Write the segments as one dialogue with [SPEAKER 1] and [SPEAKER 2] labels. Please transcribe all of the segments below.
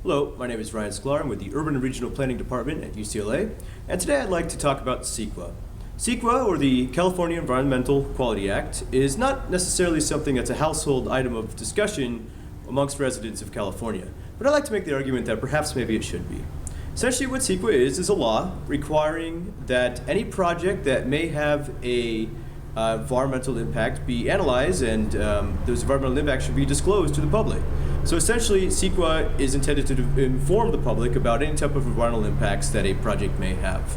[SPEAKER 1] Hello, my name is Ryan Sclar. I'm with the Urban and Regional Planning Department at UCLA, and today I'd like to talk about CEQA. CEQA, or the California Environmental Quality Act, is not necessarily something that's a household item of discussion amongst residents of California, but I'd like to make the argument that perhaps maybe it should be. Essentially what CEQA is a law requiring that any project that may have a environmental impact be analyzed, and those environmental impacts should be disclosed to the public. So essentially, CEQA is intended to inform the public about any type of environmental impacts that a project may have.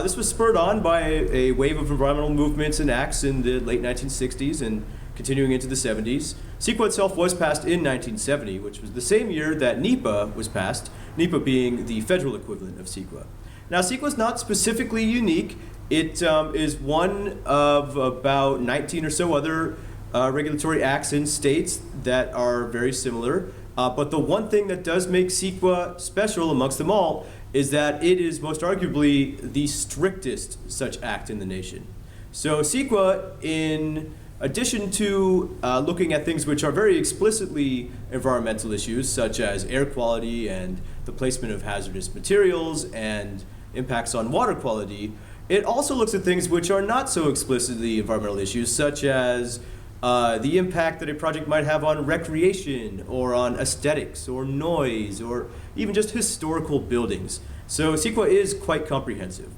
[SPEAKER 1] This was spurred on by a wave of environmental movements and acts in the late 1960s and continuing into the 70s. CEQA itself was passed in 1970, which was the same year that NEPA was passed, NEPA being the federal equivalent of CEQA. Now, CEQA is not specifically unique. It is one of about 19 or so other regulatory acts in states that are very similar. But the one thing that does make CEQA special amongst them all is that it is most arguably the strictest such act in the nation. So CEQA, in addition to looking at things which are very explicitly environmental issues, such as air quality and the placement of hazardous materials and impacts on water quality, it also looks at things which are not so explicitly environmental issues, such as the impact that a project might have on recreation or on aesthetics or noise or even just historical buildings. So CEQA is quite comprehensive.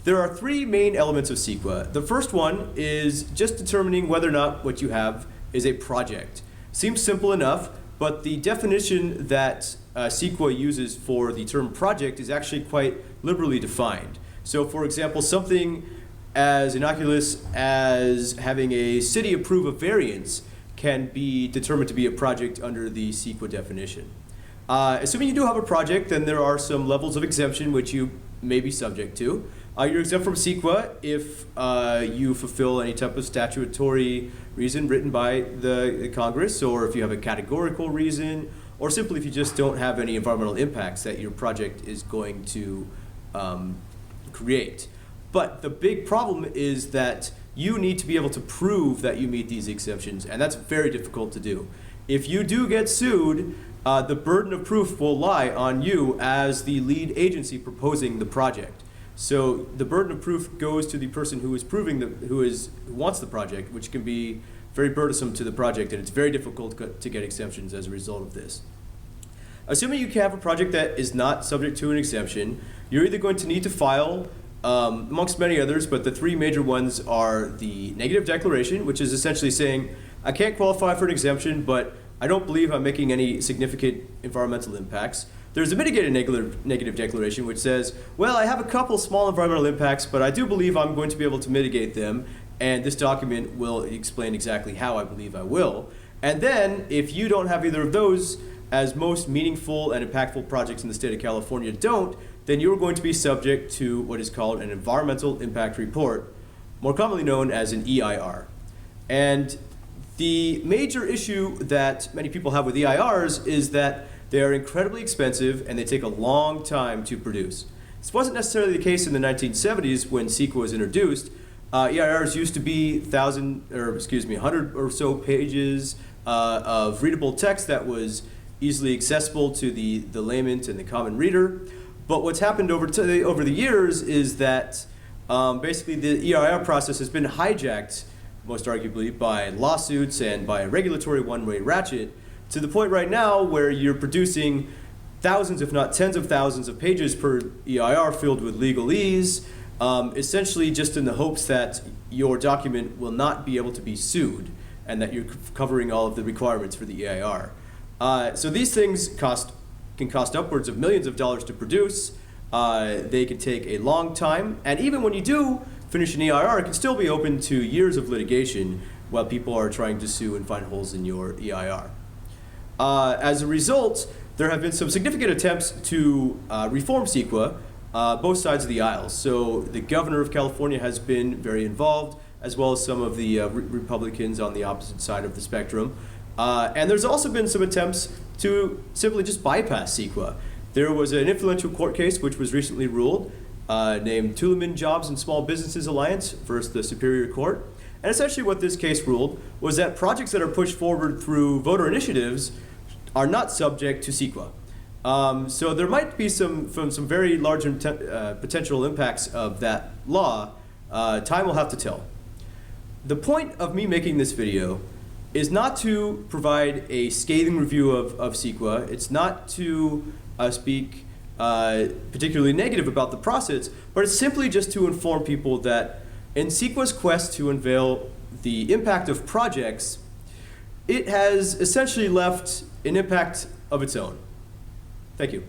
[SPEAKER 1] There are three main elements of CEQA. The first one is just determining whether or not what you have is a project. Seems simple enough, but the definition that CEQA uses for the term project is actually quite liberally defined. So for example, something as innocuous as having a city approve a variance can be determined to be a project under the CEQA definition. Assuming you do have a project, then there are some levels of exemption which you may be subject to. You're exempt from CEQA if you fulfill any type of statutory reason written by the Congress, or if you have a categorical reason, or simply if you just don't have any environmental impacts that your project is going to create. But the big problem is that you need to be able to prove that you meet these exemptions, and that's very difficult to do. If you do get sued, the burden of proof will lie on you as the lead agency proposing the project. So the burden of proof goes to the person who is who wants the project, which can be very burdensome to the project, and it's very difficult to get exemptions as a result of this. Assuming you have a project that is not subject to an exemption, you're either going to need to file amongst many others, but the three major ones are the negative declaration, which is essentially saying, I can't qualify for an exemption, but I don't believe I'm making any significant environmental impacts. There's a mitigated negative declaration, which says, well, I have a couple small environmental impacts, but I do believe I'm going to be able to mitigate them, and this document will explain exactly how I believe I will. And then, if you don't have either of those, as most meaningful and impactful projects in the state of California don't, then you're going to be subject to what is called an environmental impact report, more commonly known as an EIR. And the major issue that many people have with EIRs is that they are incredibly expensive and they take a long time to produce. This wasn't necessarily the case in the 1970s when CEQA was introduced. EIRs used to be 100 or so pages of readable text that was easily accessible to the layman and the common reader. But what's happened over the years is that basically the EIR process has been hijacked, most arguably, by lawsuits and by a regulatory one-way ratchet, to the point right now where you're producing thousands, if not tens of thousands of pages per EIR filled with legalese, essentially just in the hopes that your document will not be able to be sued and that you're covering all of the requirements for the EIR. So these things can cost upwards of millions of dollars to produce. They can take a long time, and even when you do finish an EIR, it can still be open to years of litigation while people are trying to sue and find holes in your EIR. As a result, there have been some significant attempts to reform CEQA, both sides of the aisle. So the governor of California has been very involved, as well as some of the Republicans on the opposite side of the spectrum. And there's also been some attempts to simply just bypass CEQA. There was an influential court case which was recently ruled, named Tuleman Jobs and Small Businesses Alliance versus the Superior Court. And essentially what this case ruled was that projects that are pushed forward through voter initiatives are not subject to CEQA. So there might be some very large potential impacts of that law. Time will have to tell. The point of me making this video is not to provide a scathing review of CEQA. It's not to speak particularly negative about the process, but it's simply just to inform people that in CEQA's quest to unveil the impact of projects, it has essentially left an impact of its own. Thank you.